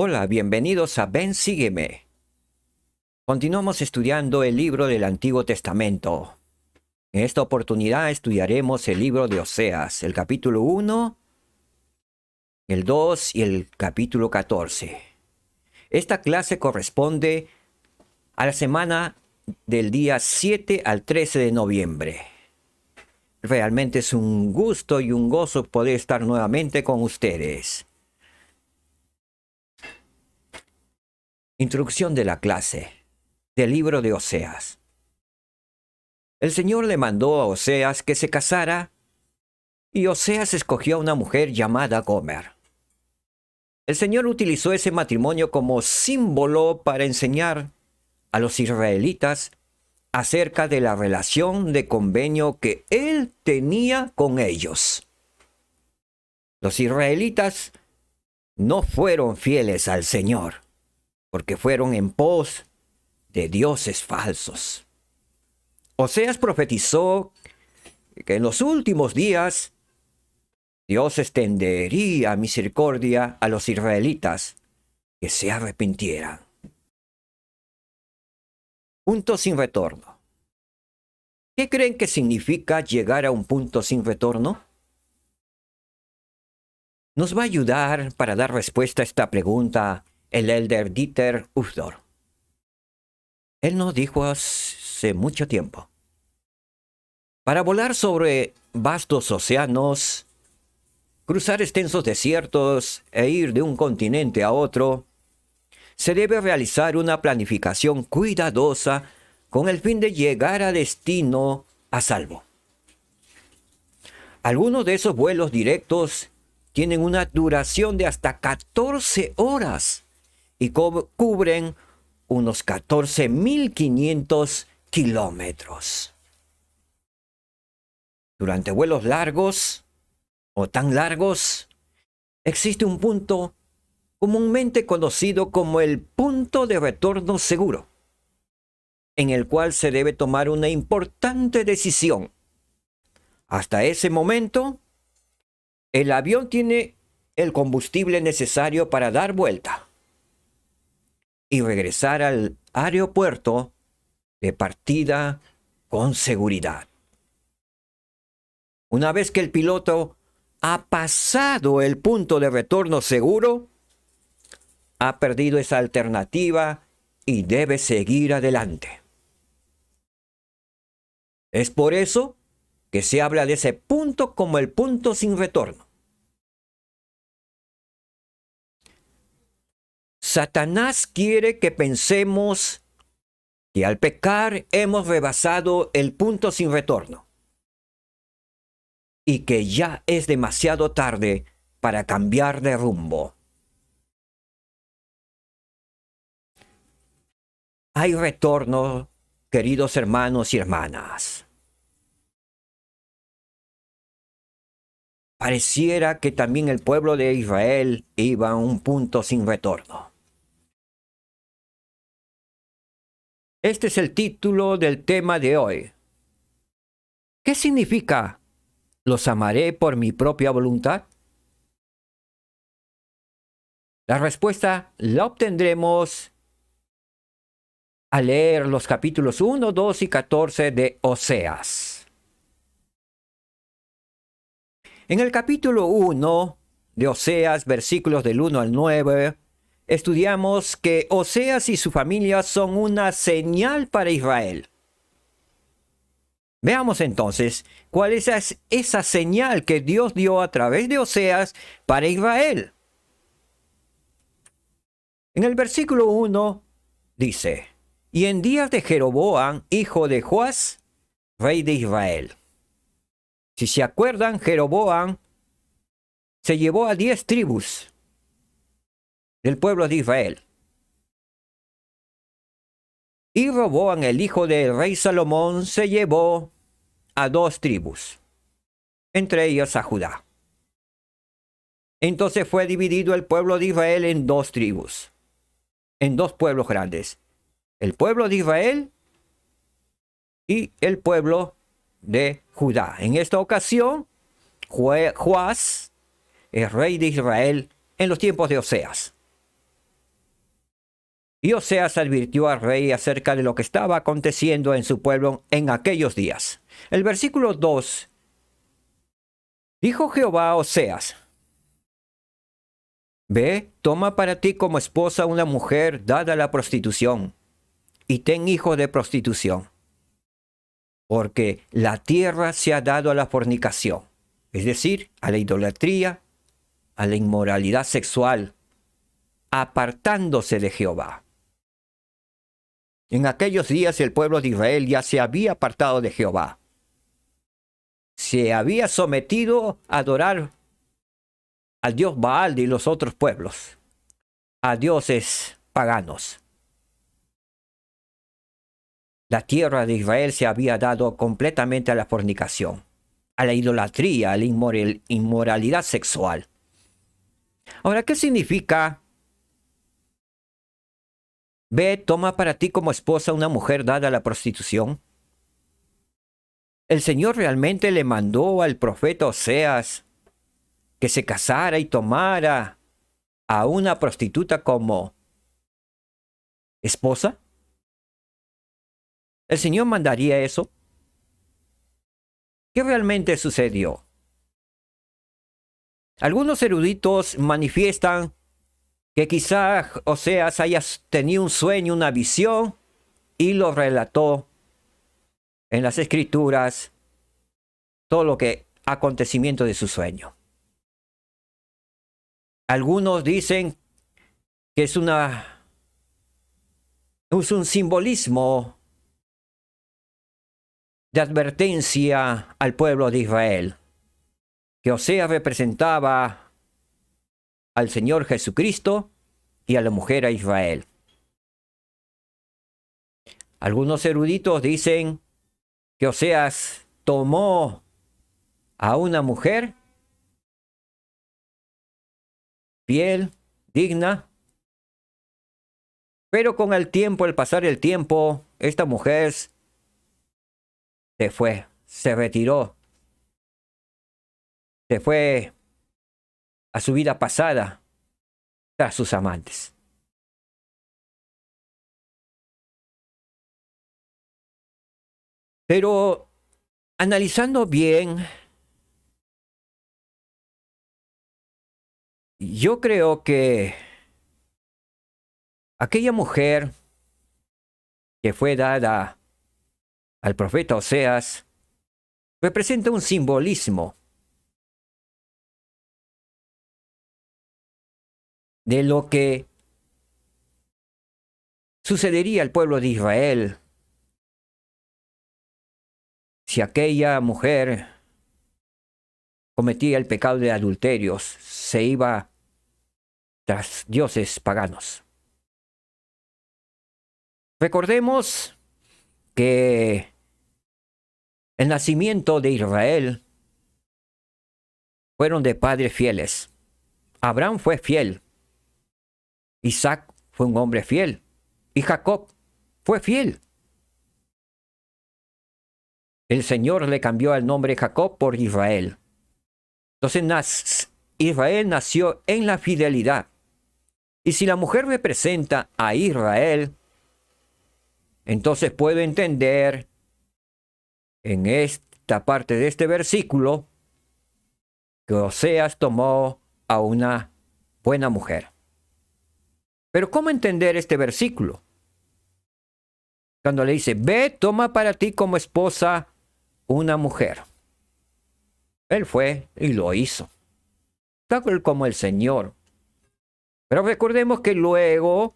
Hola, bienvenidos a Ven, sígueme. Continuamos estudiando el libro del Antiguo Testamento. En esta oportunidad estudiaremos el libro de Oseas, el capítulo 1, el 2 y el capítulo 14. Esta clase corresponde a la semana del día 7 al 13 de noviembre. Realmente es un gusto y un gozo poder estar nuevamente con ustedes. Introducción de la clase del libro de Oseas. El Señor le mandó a Oseas que se casara, y Oseas escogió a una mujer llamada Gomer. El Señor utilizó ese matrimonio como símbolo para enseñar a los israelitas acerca de la relación de convenio que Él tenía con ellos. Los israelitas no fueron fieles al Señor, porque fueron en pos de dioses falsos. Oseas profetizó que en los últimos días Dios extendería misericordia a los israelitas que se arrepintieran. Punto sin retorno. ¿Qué creen que significa llegar a un punto sin retorno? Nos va a ayudar para dar respuesta a esta pregunta el elder Dieter Uchtdorf. Él nos dijo hace mucho tiempo: para volar sobre vastos océanos, cruzar extensos desiertos e ir de un continente a otro, se debe realizar una planificación cuidadosa con el fin de llegar a destino a salvo. Algunos de esos vuelos directos tienen una duración de hasta 14 horas y cubren unos 14.500 kilómetros. Durante vuelos largos o tan largos, existe un punto comúnmente conocido como el punto de retorno seguro, en el cual se debe tomar una importante decisión. Hasta ese momento, el avión tiene el combustible necesario para dar vuelta y regresar al aeropuerto de partida con seguridad. Una vez que el piloto ha pasado el punto de retorno seguro, ha perdido esa alternativa y debe seguir adelante. Es por eso que se habla de ese punto como el punto sin retorno. Satanás quiere que pensemos que al pecar hemos rebasado el punto sin retorno y que ya es demasiado tarde para cambiar de rumbo. Hay retorno, queridos hermanos y hermanas. Pareciera que también el pueblo de Israel iba a un punto sin retorno. Este es el título del tema de hoy. ¿Qué significa los amaré por mi propia voluntad? La respuesta la obtendremos al leer los capítulos 1, 2 y 14 de Oseas. En el capítulo 1 de Oseas, versículos del 1 al 9, estudiamos que Oseas y su familia son una señal para Israel. Veamos entonces cuál es esa señal que Dios dio a través de Oseas para Israel. En el versículo 1 dice: y en días de Jeroboam, hijo de Joás, rey de Israel. Si se acuerdan, Jeroboam se llevó a 10 tribus del pueblo de Israel. Y Roboam, el hijo del rey Salomón, se llevó a 2 tribus, entre ellas a Judá. Entonces fue dividido el pueblo de Israel en 2 tribus, en 2 pueblos grandes: el pueblo de Israel y el pueblo de Judá. En esta ocasión, Joás es rey de Israel en los tiempos de Oseas. Y Oseas advirtió al rey acerca de lo que estaba aconteciendo en su pueblo en aquellos días. El versículo 2. Dijo Jehová a Oseas: Ve, toma para ti como esposa una mujer dada a la prostitución, y ten hijo de prostitución, porque la tierra se ha dado a la fornicación, es decir, a la idolatría, a la inmoralidad sexual, apartándose de Jehová. En aquellos días el pueblo de Israel ya se había apartado de Jehová. Se había sometido a adorar al dios Baal y los otros pueblos, a dioses paganos. La tierra de Israel se había dado completamente a la fornicación, a la idolatría, a la inmoralidad sexual. Ahora, ¿qué significa? Ve, toma para ti como esposa una mujer dada a la prostitución. El Señor realmente le mandó al profeta Oseas que se casara y tomara a una prostituta como esposa. ¿El Señor mandaría eso? ¿Qué realmente sucedió? Algunos eruditos manifiestan que quizá Oseas haya tenido un sueño, una visión, y lo relató en las escrituras, todo lo que acontecimiento de su sueño. Algunos dicen que es un simbolismo de advertencia al pueblo de Israel, que Oseas representaba al Señor Jesucristo y a la mujer a Israel. Algunos eruditos dicen que Oseas tomó a una mujer fiel, digna, pero con el tiempo, al pasar el tiempo, esta mujer se fue, se retiró, se fue a su vida pasada tras sus amantes. Pero analizando bien, yo creo que aquella mujer que fue dada al profeta Oseas representa un simbolismo de lo que sucedería al pueblo de Israel si aquella mujer cometía el pecado de adulterios, se iba tras dioses paganos. Recordemos que el nacimiento de Israel fueron de padres fieles. Abraham fue fiel, Isaac fue un hombre fiel y Jacob fue fiel. El Señor le cambió el nombre Jacob por Israel. Entonces Israel nació en la fidelidad. Y si la mujer representa a Israel, entonces puedo entender en esta parte de este versículo que Oseas tomó a una buena mujer. Pero ¿cómo entender este versículo? Cuando le dice, ve, toma para ti como esposa una mujer. Él fue y lo hizo, tal como el Señor. Pero recordemos que luego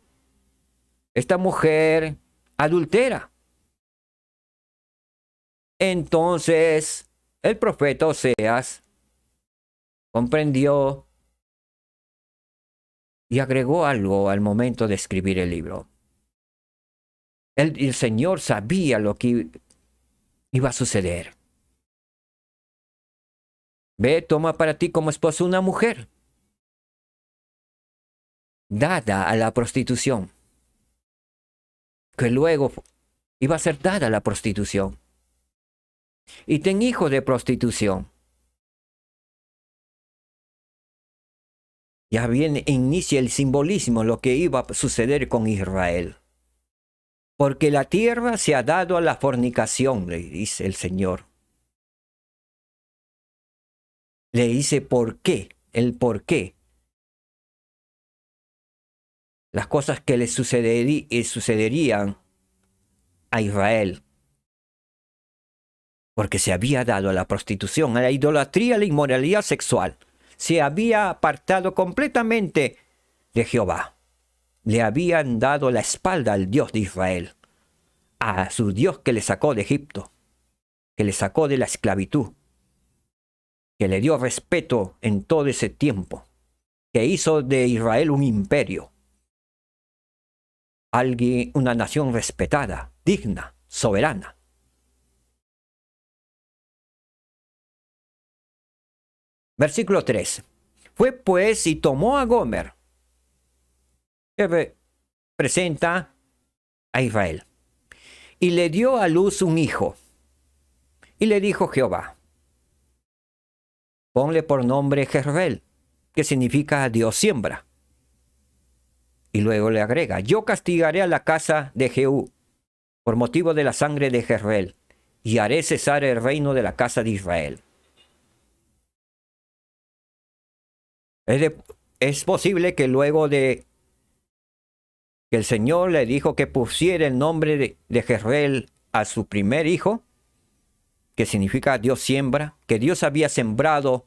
esta mujer adultera. Entonces el profeta Oseas comprendió y agregó algo al momento de escribir el libro. El Señor sabía lo que iba a suceder. Ve, toma para ti como esposa una mujer dada a la prostitución, que luego iba a ser dada a la prostitución. Y ten hijo de prostitución. Ya viene, inicia el simbolismo, lo que iba a suceder con Israel. Porque la tierra se ha dado a la fornicación, le dice el Señor. Le dice por qué, el por qué. Las cosas que le sucederían a Israel. Porque se había dado a la prostitución, a la idolatría, a la inmoralidad sexual. Se había apartado completamente de Jehová. Le habían dado la espalda al Dios de Israel, a su Dios que le sacó de Egipto, que le sacó de la esclavitud, que le dio respeto en todo ese tiempo, que hizo de Israel un imperio, alguien, una nación respetada, digna, soberana. Versículo 3. Fue pues y tomó a Gomer, que representa a Israel, y le dio a luz un hijo. Y le dijo Jehová, ponle por nombre Jezreel, que significa Dios siembra. Y luego le agrega, yo castigaré a la casa de Jehú por motivo de la sangre de Jezreel, y haré cesar el reino de la casa de Israel. Es posible que luego de que el Señor le dijo que pusiera el nombre de Jezreel a su primer hijo, que significa Dios siembra, que Dios había sembrado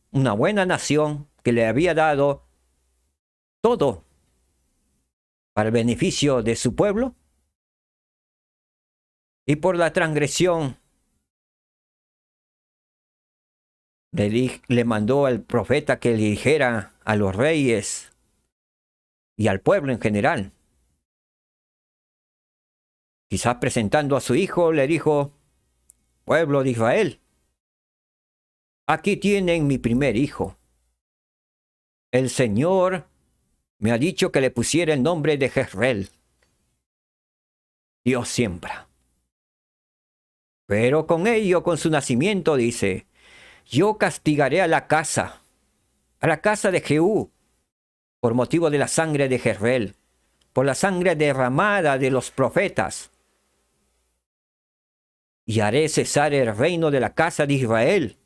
una buena nación, que le había dado todo para el beneficio de su pueblo, y por la transgresión le mandó al profeta que le dijera a los reyes y al pueblo en general. Quizás presentando a su hijo, le dijo, pueblo de Israel, aquí tienen mi primer hijo. El Señor me ha dicho que le pusiera el nombre de Jezreel. Dios siembra. Pero con ello, con su nacimiento, dice, yo castigaré a la casa de Jehú, por motivo de la sangre de Jezreel, por la sangre derramada de los profetas, y haré cesar el reino de la casa de Israel,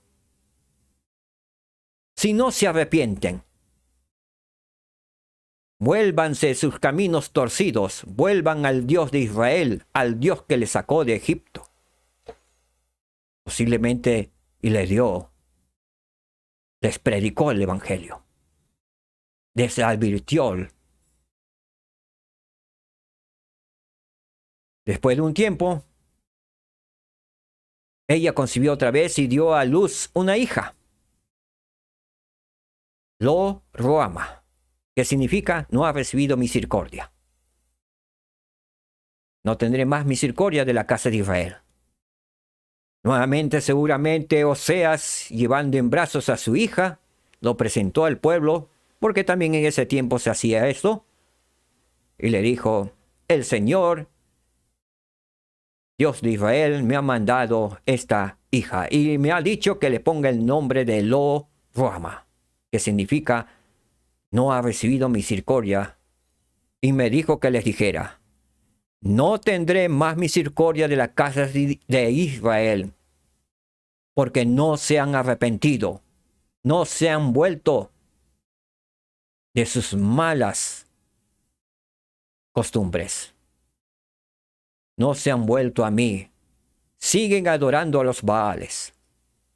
si no se arrepienten. Vuélvanse sus caminos torcidos, vuelvan al Dios de Israel, al Dios que les sacó de Egipto. Posiblemente, y les predicó el Evangelio, les advirtió. Después de un tiempo, ella concibió otra vez y dio a luz una hija, Lo Ruama, que significa no ha recibido misericordia. No tendré más misericordia de la casa de Israel. Nuevamente, seguramente, Oseas, llevando en brazos a su hija, lo presentó al pueblo, porque también en ese tiempo se hacía esto, y le dijo, el Señor, Dios de Israel, me ha mandado esta hija, y me ha dicho que le ponga el nombre de Lo Ruama, que significa no ha recibido misericordia, y me dijo que les dijera, no tendré más misericordia de la casa de Israel, porque no se han arrepentido, no se han vuelto de sus malas costumbres. No se han vuelto a mí. Siguen adorando a los Baales.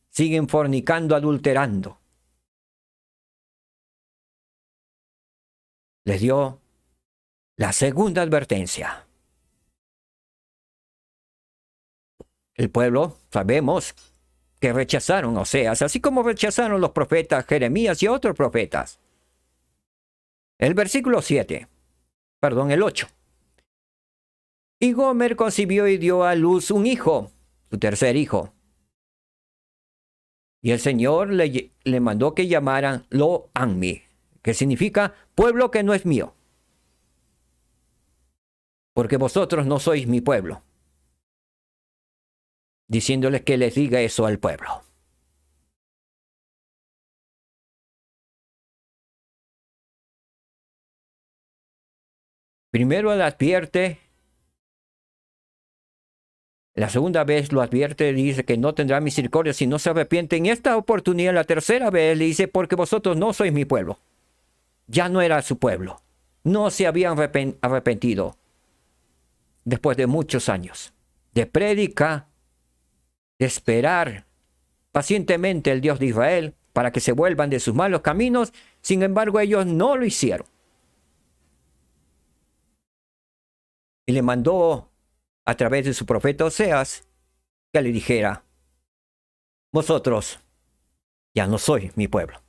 Siguen fornicando, adulterando. Les dio la segunda advertencia. El pueblo, sabemos, que rechazaron Oseas, así como rechazaron los profetas Jeremías y otros profetas. El versículo 8. Y Gomer concibió y dio a luz un hijo, su tercer hijo. Y el Señor le mandó que llamaran Lo Ammi, que significa pueblo que no es mío, porque vosotros no sois mi pueblo. Diciéndoles que les diga eso al pueblo. Primero le advierte, la segunda vez lo advierte, dice que no tendrá misericordia si no se arrepiente. En esta oportunidad, la tercera vez, le dice, porque vosotros no sois mi pueblo. Ya no era su pueblo. No se habían arrepentido después de muchos años de prédica, de esperar pacientemente el Dios de Israel para que se vuelvan de sus malos caminos. Sin embargo, ellos no lo hicieron. Y le mandó a través de su profeta Oseas que le dijera, vosotros ya no sois mi pueblo.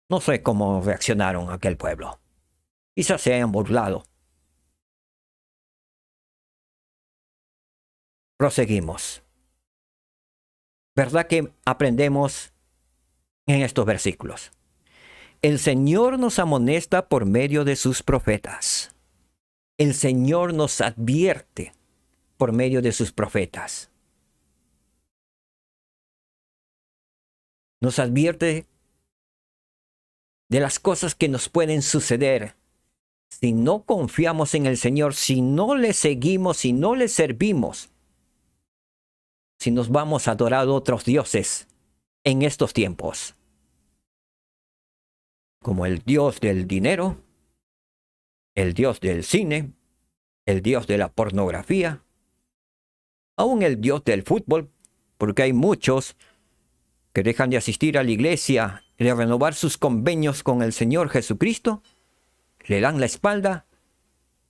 No sé cómo reaccionaron aquel pueblo. Quizás se hayan burlado. Proseguimos. ¿Verdad que aprendemos en estos versículos? El Señor nos amonesta por medio de sus profetas. El Señor nos advierte por medio de sus profetas. Nos advierte de las cosas que nos pueden suceder si no confiamos en el Señor, si no le seguimos, si no le servimos, si nos vamos a adorar a otros dioses en estos tiempos, como el Dios del dinero, el Dios del cine, el Dios de la pornografía, aún el Dios del fútbol, porque hay muchos que dejan de asistir a la iglesia y de renovar sus convenios con el Señor Jesucristo, le dan la espalda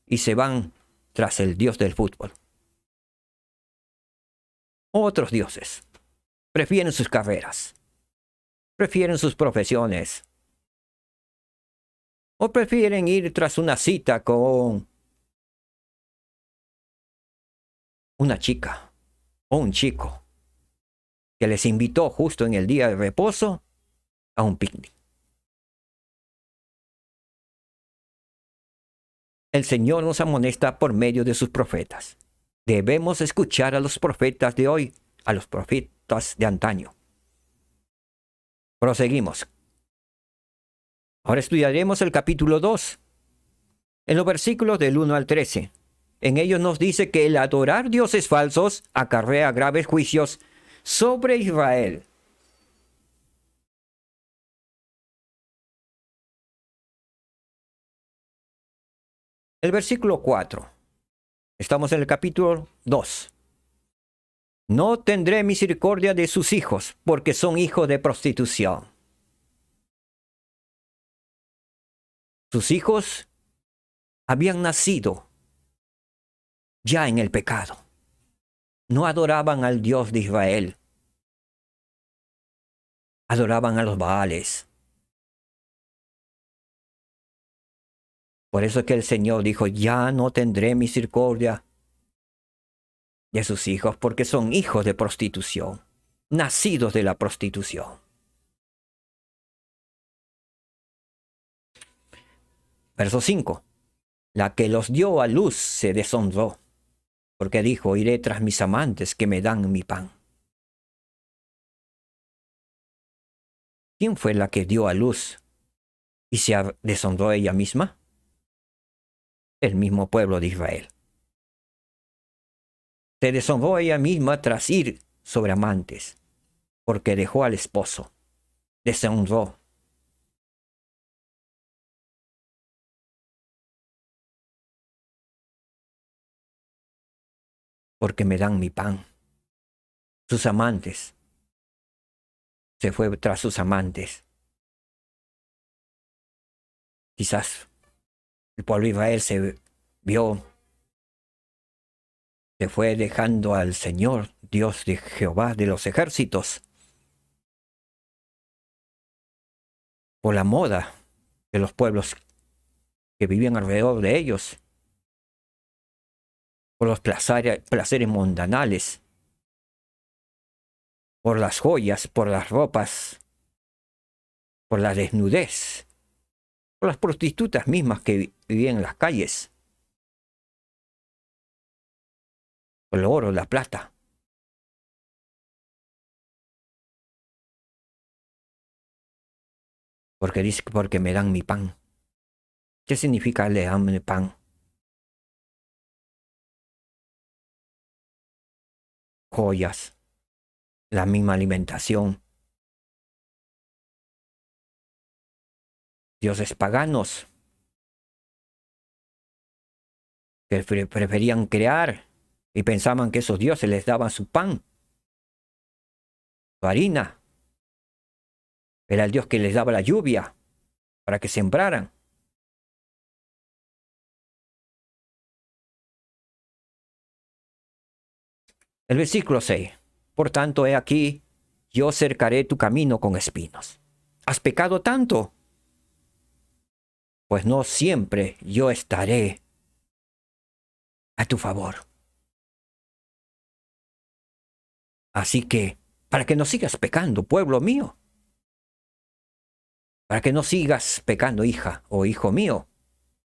y se van tras el Dios del fútbol. Otros dioses prefieren sus carreras, prefieren sus profesiones, o prefieren ir tras una cita con una chica o un chico que les invitó justo en el día de reposo a un picnic. El Señor nos amonesta por medio de sus profetas. Debemos escuchar a los profetas de hoy, a los profetas de antaño. Proseguimos. Ahora estudiaremos el capítulo 2, en los versículos del 1 al 13. En ellos nos dice que el adorar dioses falsos acarrea graves juicios sobre Israel. El versículo 4. Estamos en el capítulo 2. No tendré misericordia de sus hijos, porque son hijos de prostitución. Sus hijos habían nacido ya en el pecado. No adoraban al Dios de Israel. Adoraban a los Baales. Por eso es que el Señor dijo, ya no tendré misericordia de sus hijos, porque son hijos de prostitución, nacidos de la prostitución. Verso 5. La que los dio a luz se deshonró, porque dijo, iré tras mis amantes que me dan mi pan. ¿Quién fue la que dio a luz y se deshonró ella misma? El mismo pueblo de Israel. Se deshonró ella misma tras ir sobre amantes, porque dejó al esposo. Deshonró. Porque me dan mi pan. Sus amantes. Se fue tras sus amantes. Quizás el pueblo de Israel se vio, se fue dejando al Señor, Dios de Jehová de los ejércitos, por la moda de los pueblos que vivían alrededor de ellos, por los placeres mundanales, por las joyas, por las ropas, por la desnudez, por las prostitutas mismas que vivían en las calles, por el oro, la plata. Porque dice, porque me dan mi pan. ¿Qué significa le dan pan? Joyas, la misma alimentación. Dioses paganos que preferían crear y pensaban que esos dioses les daban su pan, su harina. Era el dios que les daba la lluvia para que sembraran. El versículo 6. Por tanto, he aquí, yo cercaré tu camino con espinos. ¿Has pecado tanto? Pues no siempre yo estaré a tu favor. Así que, para que no sigas pecando, pueblo mío, para que no sigas pecando, hija o hijo mío,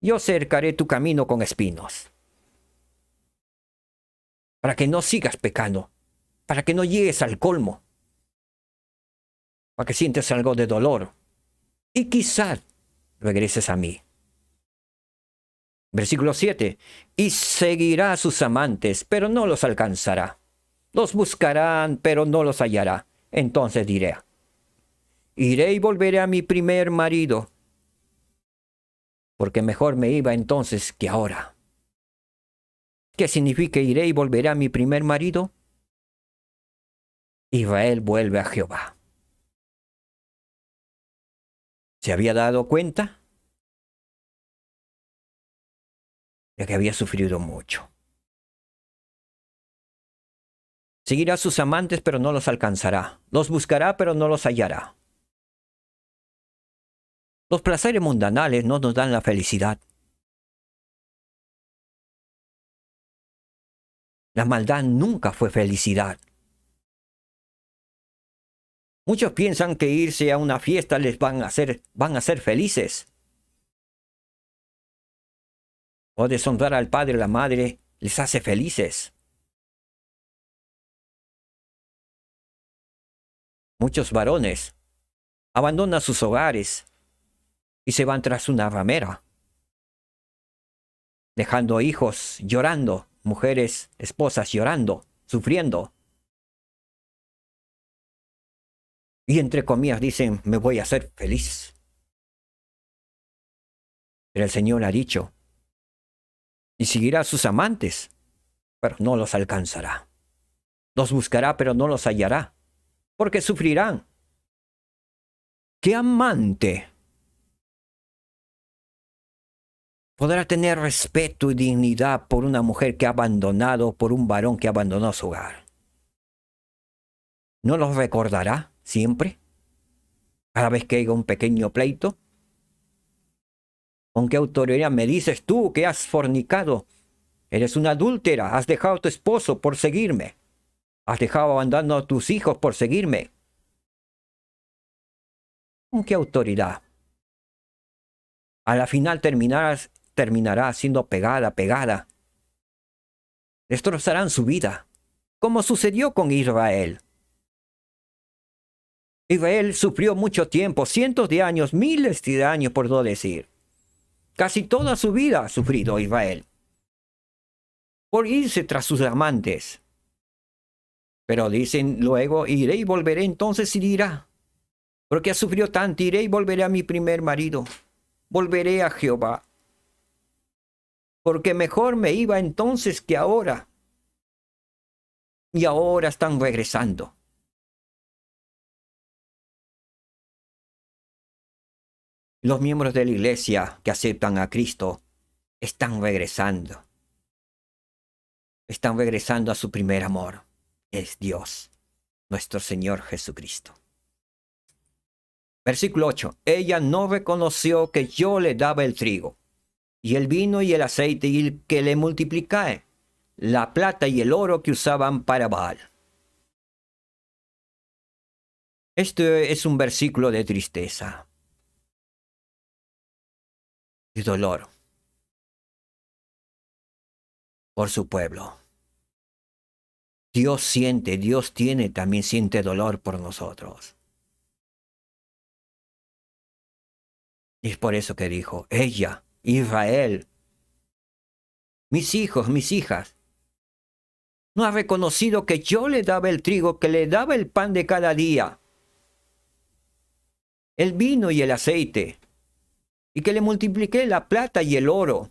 yo cercaré tu camino con espinos. Para que no sigas pecando, para que no llegues al colmo, para que sientes algo de dolor y quizás regreses a mí. Versículo 7. Y seguirá a sus amantes, pero no los alcanzará. Los buscarán, pero no los hallará. Entonces diré, iré y volveré a mi primer marido, porque mejor me iba entonces que ahora. ¿Qué significa iré y volveré a mi primer marido? Israel vuelve a Jehová. ¿Se había dado cuenta de que había sufrido mucho? Seguirá a sus amantes, pero no los alcanzará. Los buscará, pero no los hallará. Los placeres mundanales no nos dan la felicidad. La maldad nunca fue felicidad. Muchos piensan que irse a una fiesta les van a hacer felices. O deshonrar al padre o la madre les hace felices. Muchos varones abandonan sus hogares y se van tras una ramera, dejando hijos llorando, mujeres, esposas llorando, sufriendo. Y entre comillas dicen, me voy a hacer feliz. Pero el Señor ha dicho, y seguirá a sus amantes, pero no los alcanzará. Los buscará, pero no los hallará, porque sufrirán. ¿Qué amante podrá tener respeto y dignidad por una mujer que ha abandonado, por un varón que abandonó su hogar? ¿No los recordará siempre? Cada vez que haya un pequeño pleito. ¿Con qué autoridad me dices tú que has fornicado? Eres una adúltera, has dejado a tu esposo por seguirme. Has dejado abandonado a tus hijos por seguirme. ¿Con qué autoridad? A la final terminará siendo pegada. Destrozarán su vida, como sucedió con Israel. Israel sufrió mucho tiempo, cientos de años, miles de años por no decir. Casi toda su vida ha sufrido Israel por irse tras sus amantes. Pero dicen luego, iré y volveré, entonces y dirá, porque ha sufrido tanto, iré y volveré a mi primer marido, volveré a Jehová, porque mejor me iba entonces que ahora. Y ahora están regresando. Los miembros de la iglesia que aceptan a Cristo están regresando. Están regresando a su primer amor. Es Dios, nuestro Señor Jesucristo. Versículo 8. Ella no reconoció que yo le daba el trigo, y el vino y el aceite, y el que le multiplicae, la plata y el oro que usaban para Baal. Este es un versículo de tristeza y dolor por su pueblo. Dios también siente dolor por nosotros. Y es por eso que dijo, ella Israel, mis hijos, mis hijas, no ha reconocido que yo le daba el trigo, que le daba el pan de cada día, el vino y el aceite, y que le multipliqué la plata y el oro.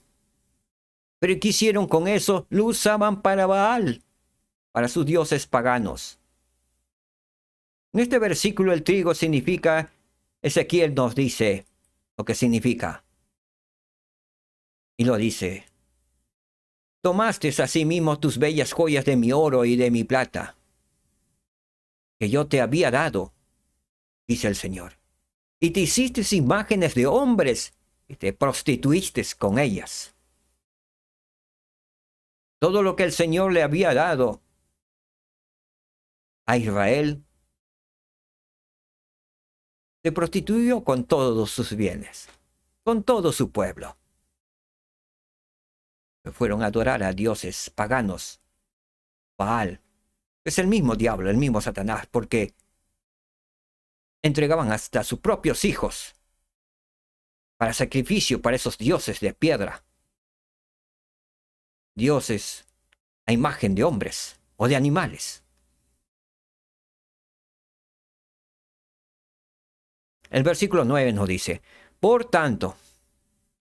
Pero ¿qué hicieron con eso? Lo usaban para Baal, para sus dioses paganos. En este versículo el trigo significa, Ezequiel nos dice lo que significa. Y lo dice: tomaste asimismo tus bellas joyas de mi oro y de mi plata, que yo te había dado, dice el Señor, y te hiciste imágenes de hombres y te prostituiste con ellas. Todo lo que el Señor le había dado a Israel, se prostituyó con todos sus bienes, con todo su pueblo. Fueron a adorar a dioses paganos. Baal es el mismo diablo, el mismo Satanás, porque entregaban hasta sus propios hijos para sacrificio para esos dioses de piedra. Dioses a imagen de hombres o de animales. El versículo 9 nos dice: por tanto,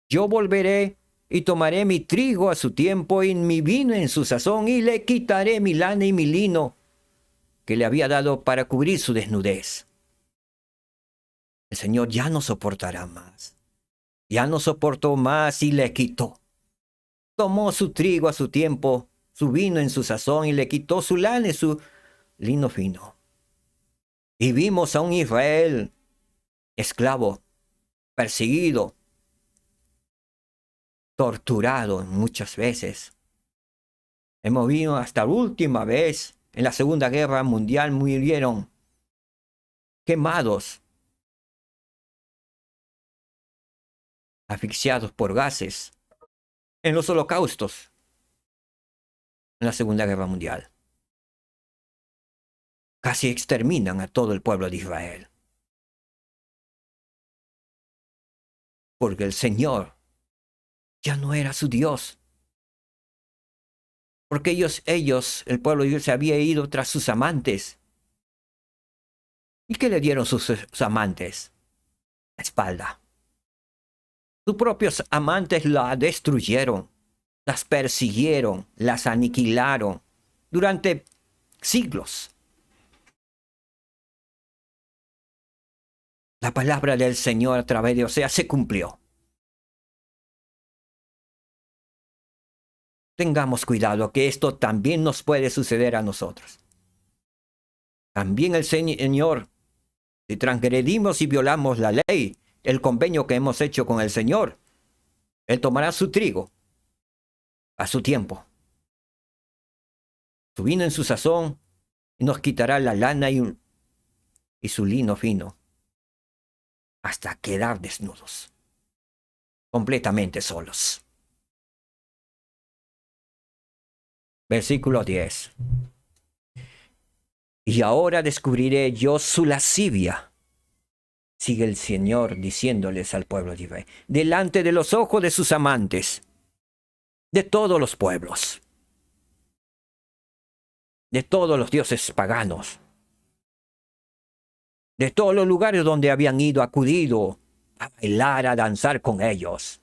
yo volveré y tomaré mi trigo a su tiempo y mi vino en su sazón, y le quitaré mi lana y mi lino que le había dado para cubrir su desnudez. El Señor ya no soportará más. Ya no soportó más y le quitó. Tomó su trigo a su tiempo, su vino en su sazón, y le quitó su lana y su lino fino. Y vimos a un Israel esclavo, perseguido, torturado muchas veces. Hemos visto hasta la última vez, en la Segunda Guerra Mundial, murieron quemados, asfixiados por gases, en los holocaustos, en la Segunda Guerra Mundial. Casi exterminan a todo el pueblo de Israel. Porque el Señor ya no era su Dios. Porque ellos, el pueblo de Dios, se había ido tras sus amantes. ¿Y qué le dieron sus amantes? La espalda. Sus propios amantes la destruyeron, las persiguieron, las aniquilaron durante siglos. La palabra del Señor a través de Oseas se cumplió. Tengamos cuidado, que esto también nos puede suceder a nosotros. También el Señor, si transgredimos y violamos la ley, el convenio que hemos hecho con el Señor, Él tomará su trigo a su tiempo, su vino en su sazón, y nos quitará la lana y su lino fino, hasta quedar desnudos, completamente solos. Versículo 10. Y ahora descubriré yo su lascivia, sigue el Señor diciéndoles al pueblo de Israel, delante de los ojos de sus amantes, de todos los pueblos, de todos los dioses paganos, de todos los lugares donde habían acudido a bailar, a danzar con ellos.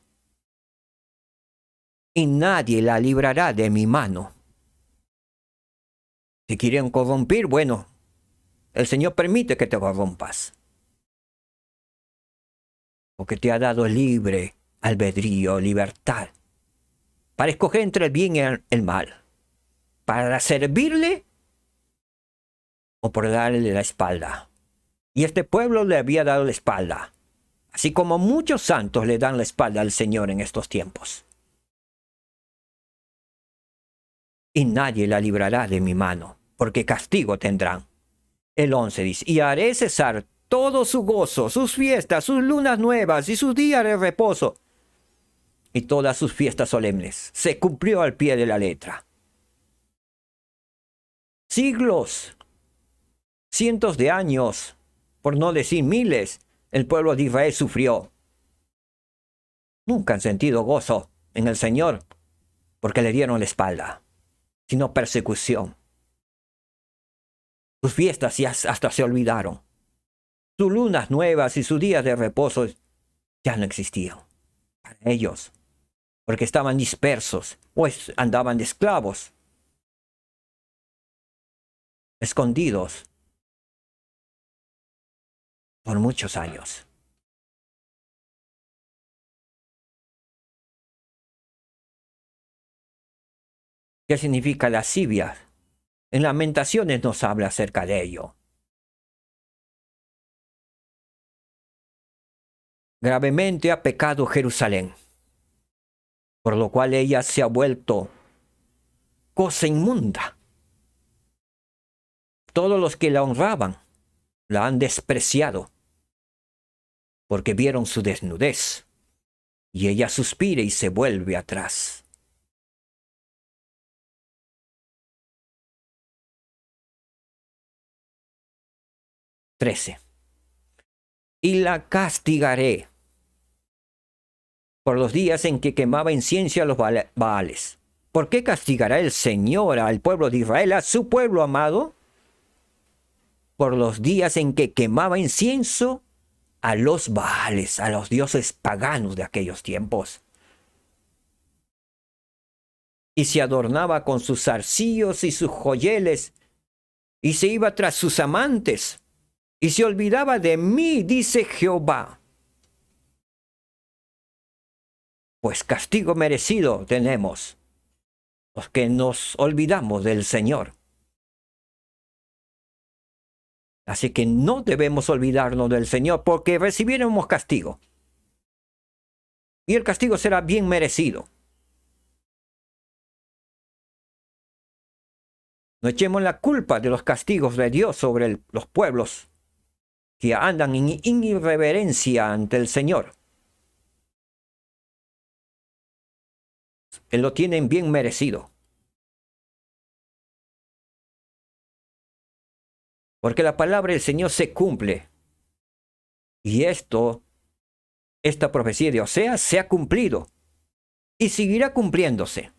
Y nadie la librará de mi mano. Si quieren corromper, bueno, el Señor permite que te corrompas, porque te ha dado libre albedrío, libertad, para escoger entre el bien y el mal, para servirle o por darle la espalda. Y este pueblo le había dado la espalda, así como muchos santos le dan la espalda al Señor en estos tiempos. Y nadie la librará de mi mano, porque castigo tendrán. El 11 dice: y haré cesar todo su gozo, sus fiestas, sus lunas nuevas y sus días de reposo, y todas sus fiestas solemnes. Se cumplió al pie de la letra. Siglos, cientos de años, por no decir miles, el pueblo de Israel sufrió. nunca han sentido gozo en el Señor porque le dieron la espalda, sino persecución. Sus fiestas ya hasta se olvidaron. Sus lunas nuevas y sus días de reposo ya no existían para ellos, porque estaban dispersos, pues andaban de esclavos, escondidos por muchos años. ¿Qué significa lascivia? En Lamentaciones nos habla acerca de ello. Gravemente ha pecado Jerusalén, por lo cual ella se ha vuelto cosa inmunda. Todos los que la honraban la han despreciado, porque vieron su desnudez, y ella suspira y se vuelve atrás. Y la castigaré por los días en que quemaba incienso a los Baales. ¿Por qué castigará el Señor al pueblo de Israel, a su pueblo amado? Por los días en que quemaba incienso a los Baales, a los dioses paganos de aquellos tiempos. Y se adornaba con sus zarcillos y sus joyeles, y se iba tras sus amantes, y se olvidaba de mí, dice Jehová. Pues castigo merecido tenemos los que nos olvidamos del Señor. Así que no debemos olvidarnos del Señor, porque recibiremos castigo. Y el castigo será bien merecido. No echemos la culpa de los castigos de Dios sobre los pueblos que andan en irreverencia ante el Señor. Él lo tienen bien merecido. Porque la palabra del Señor se cumple. Y esta profecía de Oseas se ha cumplido. Y seguirá cumpliéndose.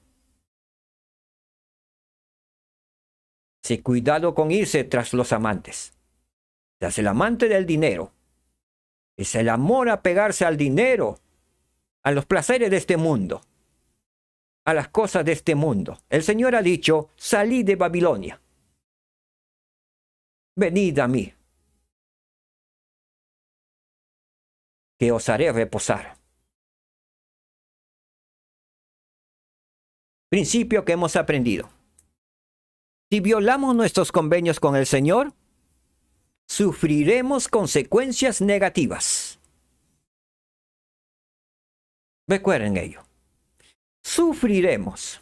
Sí, cuidado con irse tras los amantes. Tras el amante del dinero. Es el amor a pegarse al dinero, a los placeres de este mundo, a las cosas de este mundo. El Señor ha dicho, salid de Babilonia. Venid a mí, que os haré reposar. Principio que hemos aprendido. Si violamos nuestros convenios con el Señor, sufriremos consecuencias negativas. Recuerden ello. Sufriremos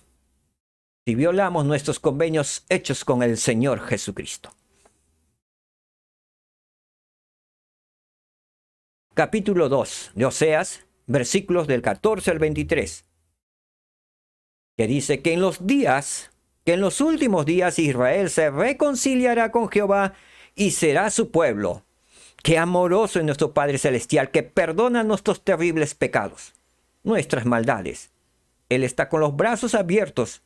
si violamos nuestros convenios hechos con el Señor Jesucristo. Capítulo 2 de Oseas, versículos del 14 al 23, que dice que en los últimos días Israel se reconciliará con Jehová y será su pueblo. Qué amoroso es nuestro Padre Celestial, que perdona nuestros terribles pecados, nuestras maldades. Él está con los brazos abiertos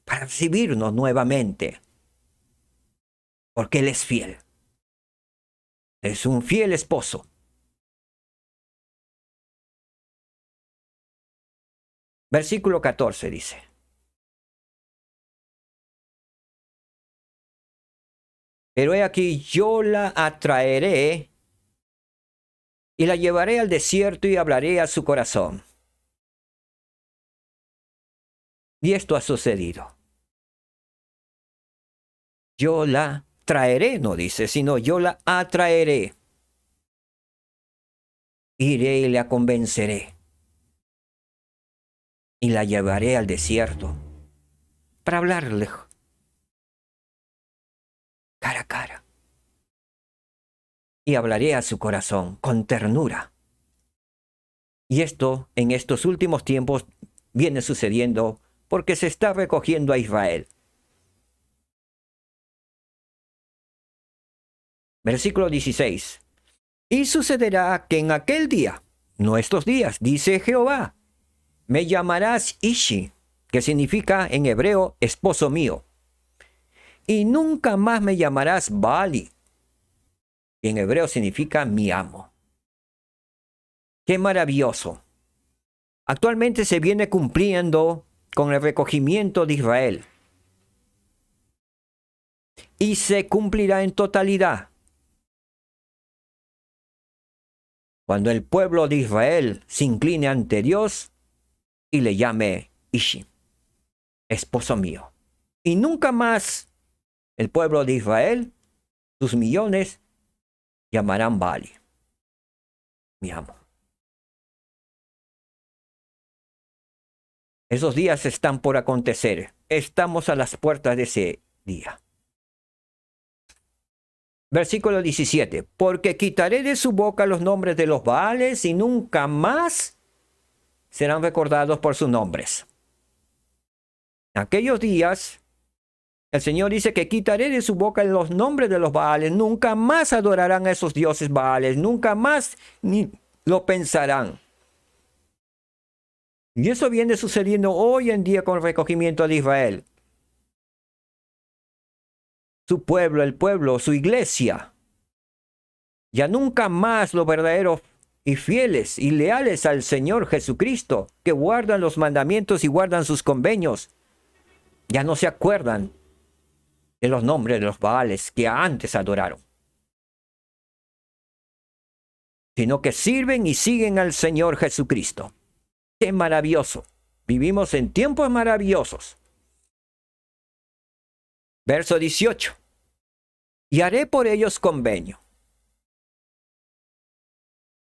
para recibirnos nuevamente, porque Él es fiel. Es un fiel esposo. Versículo 14 dice: pero he aquí, yo la atraeré y la llevaré al desierto y hablaré a su corazón. Y esto ha sucedido. Yo la traeré, no dice, sino yo la atraeré. Iré y la convenceré. Y la llevaré al desierto para hablarle cara a cara. Y hablaré a su corazón con ternura. Y esto en estos últimos tiempos viene sucediendo porque se está recogiendo a Israel. Versículo 16. Y sucederá que en aquel día, no estos días, dice Jehová. Me llamarás Ishi, que significa en hebreo esposo mío. Y nunca más me llamarás Baali, que en hebreo significa mi amo. ¡Qué maravilloso! Actualmente se viene cumpliendo con el recogimiento de Israel. Y se cumplirá en totalidad cuando el pueblo de Israel se incline ante Dios y le llame Ishi, esposo mío. Y nunca más el pueblo de Israel, sus millones, llamarán Baali, mi amo. Esos días están por acontecer. Estamos a las puertas de ese día. Versículo 17. Porque quitaré de su boca los nombres de los Baales y nunca más serán recordados por sus nombres. En aquellos días, el Señor dice que quitaré de su boca los nombres de los Baales. Nunca más adorarán a esos dioses Baales. Nunca más ni lo pensarán. Y eso viene sucediendo hoy en día con el recogimiento de Israel. Su pueblo, el pueblo, su iglesia. Ya nunca más los verdaderos y fieles y leales al Señor Jesucristo, que guardan los mandamientos y guardan sus convenios, ya no se acuerdan de los nombres de los Baales que antes adoraron, sino que sirven y siguen al Señor Jesucristo. ¡Qué maravilloso! Vivimos en tiempos maravillosos. Verso 18. Y haré por ellos convenio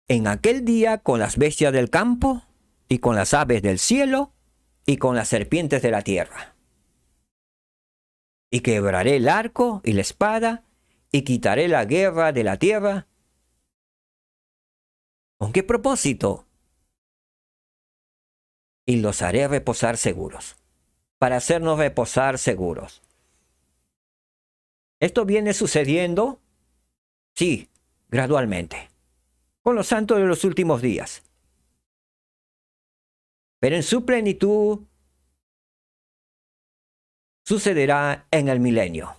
en aquel día con las bestias del campo y con las aves del cielo y con las serpientes de la tierra. Y quebraré el arco y la espada y quitaré la guerra de la tierra. ¿Con qué propósito? Y los haré reposar seguros, para hacernos reposar seguros. ¿Esto viene sucediendo? Sí, gradualmente, con los santos de los últimos días. Pero en su plenitud sucederá en el milenio.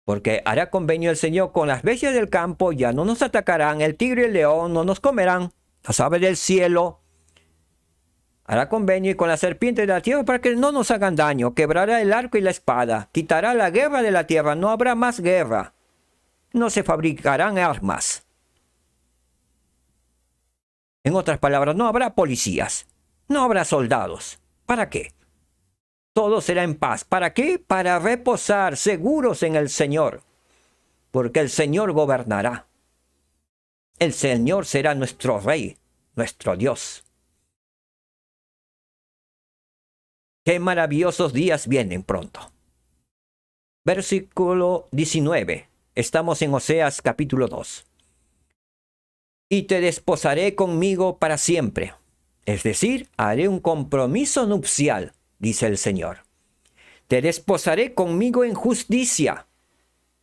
Porque hará convenio el Señor con las bestias del campo, ya no nos atacarán, el tigre y el león no nos comerán, las aves del cielo. Hará convenio con la serpiente de la tierra para que no nos hagan daño, quebrará el arco y la espada, quitará la guerra de la tierra, no habrá más guerra, no se fabricarán armas. En otras palabras, no habrá policías, no habrá soldados. ¿Para qué? Todo será en paz. ¿Para qué? Para reposar seguros en el Señor. Porque el Señor gobernará. El Señor será nuestro Rey, nuestro Dios. Qué maravillosos días vienen pronto. Versículo 19. Estamos en Oseas capítulo 2. Y te desposaré conmigo para siempre. Es decir, haré un compromiso nupcial, dice el Señor. Te desposaré conmigo en justicia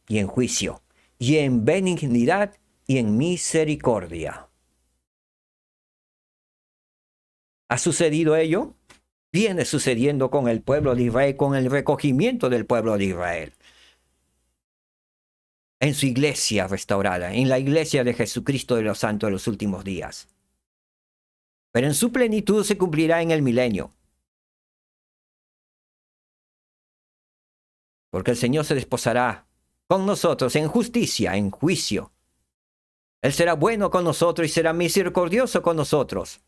y en juicio, y en benignidad y en misericordia. ¿Ha sucedido ello? Viene sucediendo con el pueblo de Israel, con el recogimiento del pueblo de Israel. En su iglesia restaurada, en la iglesia de Jesucristo de los santos de los últimos días. Pero en su plenitud se cumplirá en el milenio. Porque el Señor se desposará con nosotros en justicia, en juicio. Él será bueno con nosotros y será misericordioso con nosotros.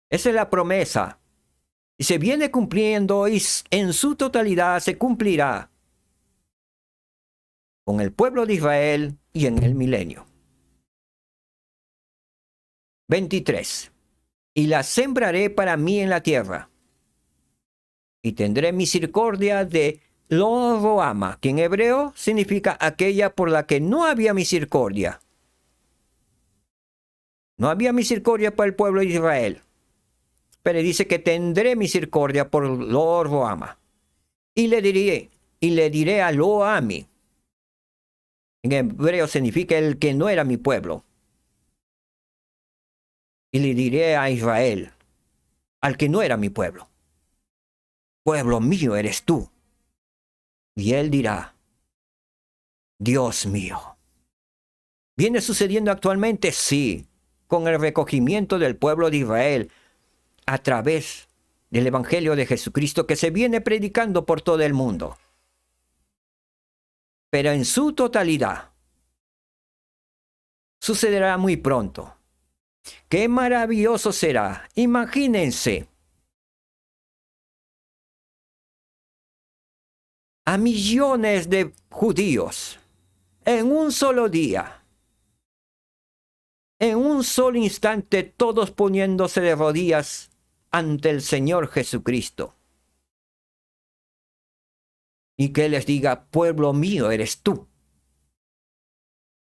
Esa es la promesa. Y se viene cumpliendo y en su totalidad se cumplirá con el pueblo de Israel y en el milenio. 23. Y la sembraré para mí en la tierra. Y tendré misericordia de Lo-Ruhamah, que en hebreo significa aquella por la que no había misericordia. No había misericordia para el pueblo de Israel. Pero dice que tendré misericordia por Lo-Ruhamah. Y le diré a Lo-Ammi, En hebreo significa el que no era mi pueblo. Y le diré a Israel, al que no era mi pueblo, pueblo mío eres tú. Y él dirá, Dios mío. ¿Viene sucediendo actualmente? Sí, con el recogimiento del pueblo de Israel a través del Evangelio de Jesucristo que se viene predicando por todo el mundo. Pero en su totalidad sucederá muy pronto. ¡Qué maravilloso será! Imagínense a millones de judíos en un solo día, en un solo instante, todos poniéndose de rodillas ante el Señor Jesucristo. Y que les diga, pueblo mío eres tú.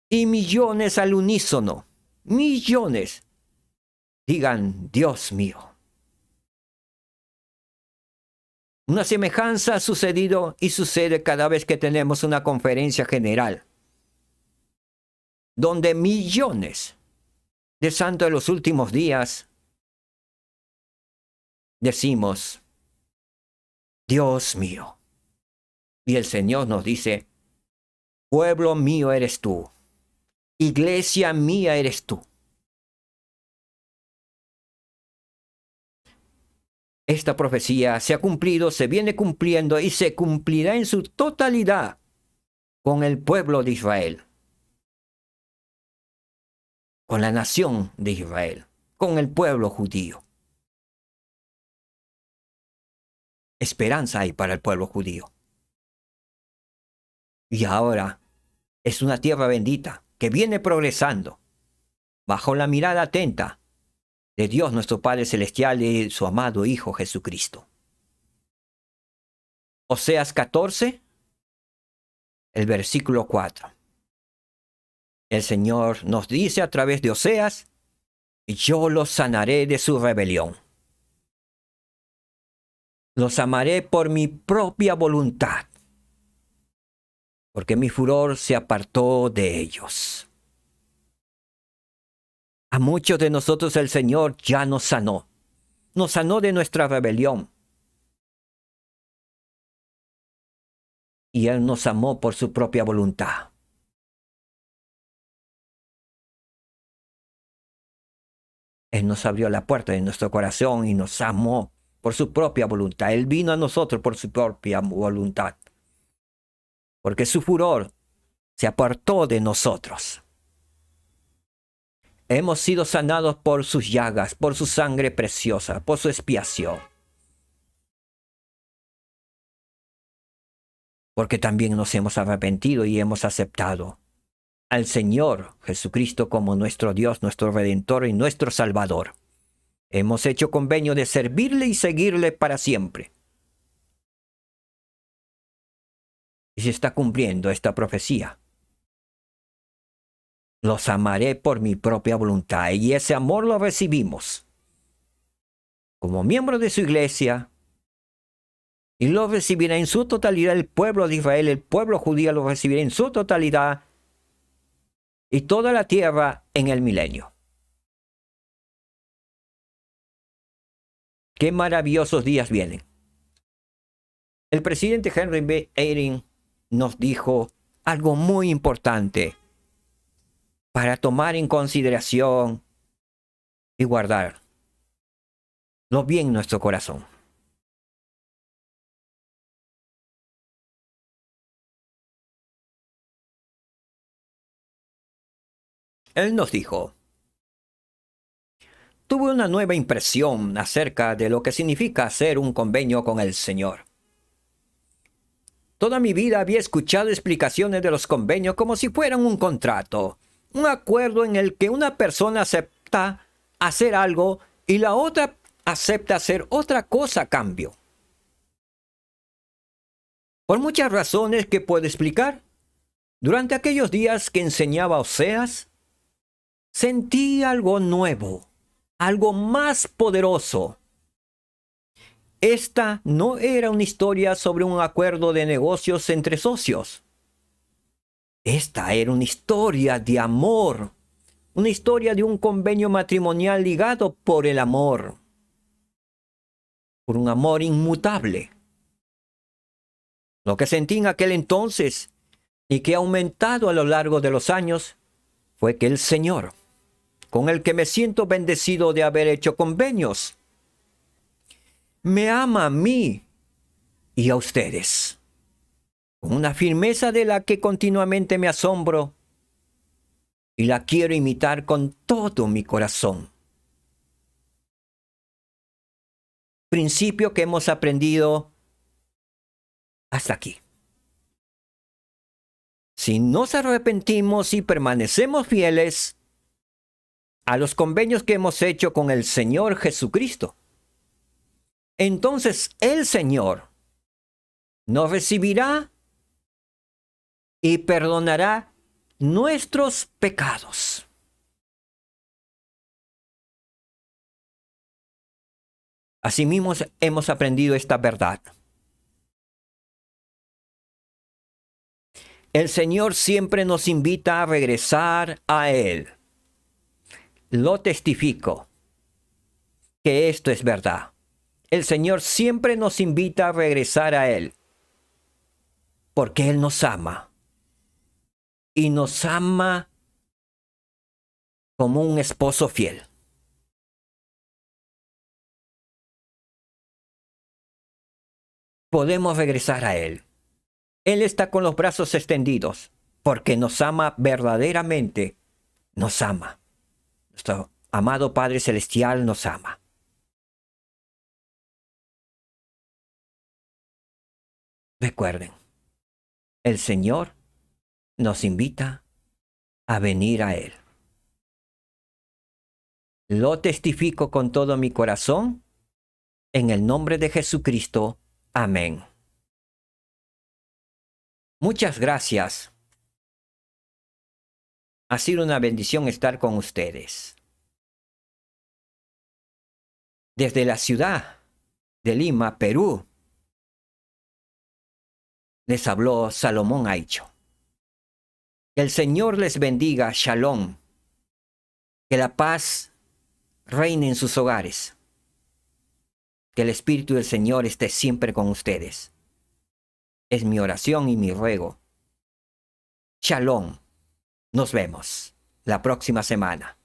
Y millones al unísono, millones, digan, Dios mío. Una semejanza ha sucedido y sucede cada vez que tenemos una conferencia general, donde millones de santos de los últimos días decimos, Dios mío. Y el Señor nos dice, pueblo mío eres tú, iglesia mía eres tú. Esta profecía se ha cumplido, se viene cumpliendo y se cumplirá en su totalidad con el pueblo de Israel, con la nación de Israel, con el pueblo judío. Esperanza hay para el pueblo judío. Y ahora es una tierra bendita que viene progresando bajo la mirada atenta de Dios nuestro Padre Celestial y su amado Hijo Jesucristo. Oseas 14, el versículo 4. El Señor nos dice a través de Oseas, yo los sanaré de su rebelión. Los amaré por mi propia voluntad, porque mi furor se apartó de ellos. A muchos de nosotros el Señor ya nos sanó de nuestra rebelión. Y Él nos amó por su propia voluntad. Él nos abrió la puerta de nuestro corazón y nos amó por su propia voluntad. Él vino a nosotros por su propia voluntad. Porque su furor se apartó de nosotros. Hemos sido sanados por sus llagas, por su sangre preciosa, por su expiación. Porque también nos hemos arrepentido y hemos aceptado al Señor Jesucristo como nuestro Dios, nuestro Redentor y nuestro Salvador. Hemos hecho convenio de servirle y seguirle para siempre. Y se está cumpliendo esta profecía. Los amaré por mi propia voluntad y ese amor lo recibimos como miembro de su iglesia y lo recibirá en su totalidad el pueblo de Israel, el pueblo judío lo recibirá en su totalidad y toda la tierra en el milenio. ¡Qué maravillosos días vienen! El presidente Henry B. Eyring nos dijo algo muy importante para tomar en consideración y guardar lo bien en nuestro corazón. Él nos dijo, tuve una nueva impresión acerca de lo que significa hacer un convenio con el Señor. Toda mi vida había escuchado explicaciones de los convenios como si fueran un contrato, un acuerdo en el que una persona acepta hacer algo y la otra acepta hacer otra cosa a cambio. Por muchas razones que puedo explicar, durante aquellos días que enseñaba Oseas, sentí algo nuevo, algo más poderoso. Esta no era una historia sobre un acuerdo de negocios entre socios. Esta era una historia de amor, una historia de un convenio matrimonial ligado por el amor, por un amor inmutable. Lo que sentí en aquel entonces y que ha aumentado a lo largo de los años fue que el Señor, con el que me siento bendecido de haber hecho convenios, me ama a mí y a ustedes, con una firmeza de la que continuamente me asombro y la quiero imitar con todo mi corazón. Principio que hemos aprendido hasta aquí. Si nos arrepentimos y permanecemos fieles a los convenios que hemos hecho con el Señor Jesucristo, entonces el Señor nos recibirá y perdonará nuestros pecados. Asimismo hemos aprendido esta verdad. El Señor siempre nos invita a regresar a Él. Lo testifico que esto es verdad. El Señor siempre nos invita a regresar a Él, porque Él nos ama. Y nos ama como un esposo fiel. Podemos regresar a Él. Él está con los brazos extendidos, porque nos ama verdaderamente. Nos ama. Nuestro amado Padre Celestial nos ama. Recuerden, el Señor nos invita a venir a Él. Lo testifico con todo mi corazón, en el nombre de Jesucristo. Amén. Muchas gracias. Ha sido una bendición estar con ustedes. Desde la ciudad de Lima, Perú, les habló Salomón Aicho. Que el Señor les bendiga. Shalom. Que la paz reine en sus hogares. Que el Espíritu del Señor esté siempre con ustedes. Es mi oración y mi ruego. Shalom. Nos vemos la próxima semana.